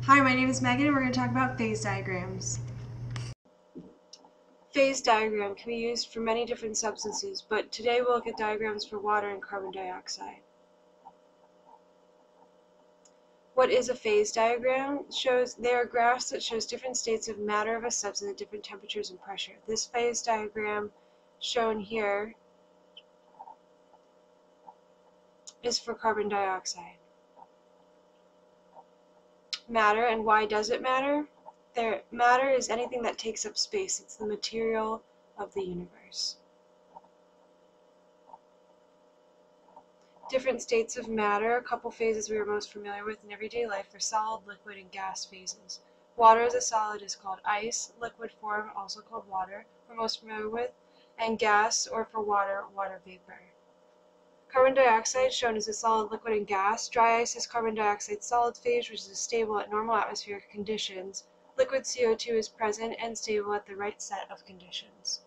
Hi, my name is Megan and we're going to talk about phase diagrams. Phase diagram can be used for many different substances, but today we'll look at diagrams for water and carbon dioxide. What is a phase diagram? They are graphs that shows different states of matter of a substance at different temperatures and pressure. This phase diagram shown here is for carbon dioxide. Matter, and why does it matter? Matter is anything that takes up space. It's the material of the universe. Different states of matter, a couple phases we are most familiar with in everyday life are solid, liquid, and gas phases. Water as a solid is called ice, liquid form, also called water, we're most familiar with, and gas, or for water, water vapor. Carbon dioxide shown as a solid, liquid, and gas. Dry ice is carbon dioxide solid phase, which is stable at normal atmospheric conditions. Liquid CO2 is present and stable at the right set of conditions.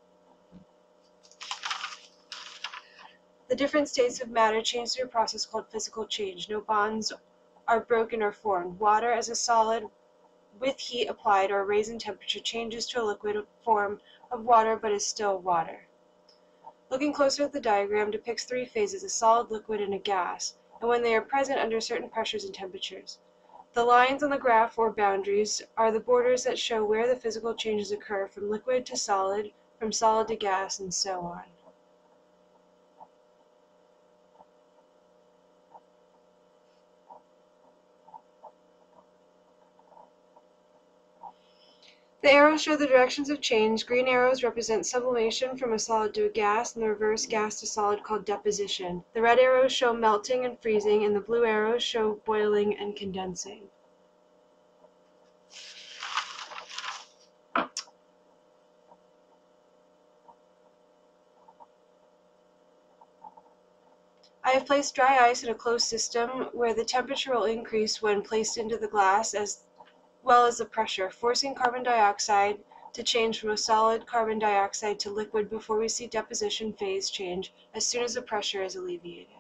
The different states of matter change through a process called physical change. No bonds are broken or formed. Water as a solid with heat applied or a raise in temperature changes to a liquid form of water but is still water. Looking closer at the diagram depicts three phases, a solid, liquid, and a gas, and when they are present under certain pressures and temperatures. The lines on the graph, or boundaries, are the borders that show where the physical changes occur from liquid to solid, from solid to gas, and so on. The arrows show the directions of change. Green arrows represent sublimation from a solid to a gas, and the reverse gas to solid called deposition. The red arrows show melting and freezing, and the blue arrows show boiling and condensing. I have placed dry ice in a closed system where the temperature will increase when placed into the glass as well as the pressure, forcing carbon dioxide to change from a solid carbon dioxide to liquid before we see deposition phase change as soon as the pressure is alleviated.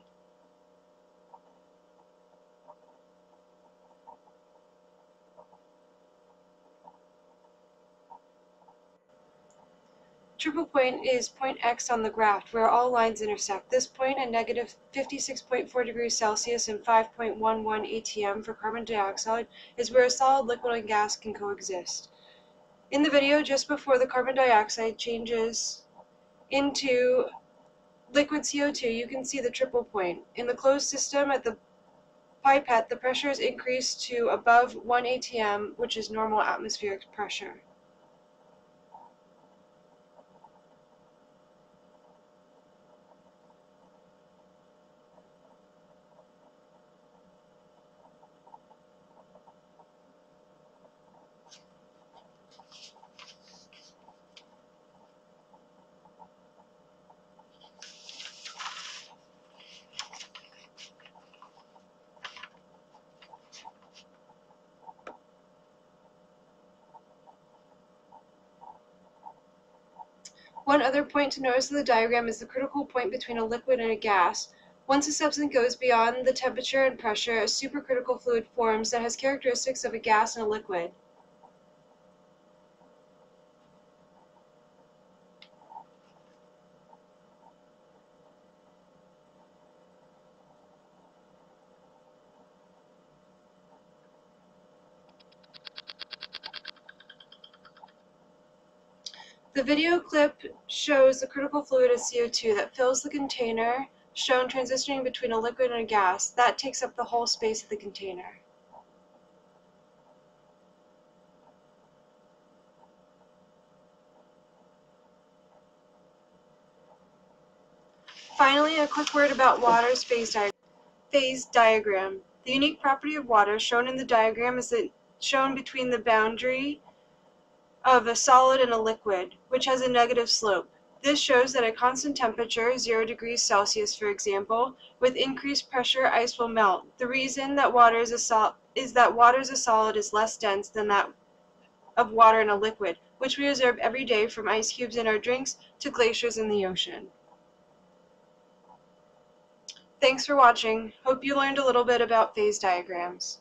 Triple point is point X on the graph, where all lines intersect. This point at negative 56.4 degrees Celsius and 5.11 atm for carbon dioxide is where a solid, liquid, and gas can coexist. In the video just before the carbon dioxide changes into liquid CO2, you can see the triple point. In the closed system at the pipette, the pressure is increased to above 1 atm, which is normal atmospheric pressure. One other point to notice in the diagram is the critical point between a liquid and a gas. Once a substance goes beyond the temperature and pressure, a supercritical fluid forms that has characteristics of a gas and a liquid. The video clip shows the critical fluid as CO2 that fills the container, shown transitioning between a liquid and a gas. That takes up the whole space of the container. Finally, a quick word about water's phase diagram. The unique property of water shown in the diagram is shown between the boundary of a solid and a liquid, which has a negative slope. This shows that at constant temperature, 0 degrees Celsius for example, with increased pressure, ice will melt. The reason that water is a solid is less dense than that of water in a liquid, which we observe every day from ice cubes in our drinks to glaciers in the ocean. Thanks for watching. Hope you learned a little bit about phase diagrams.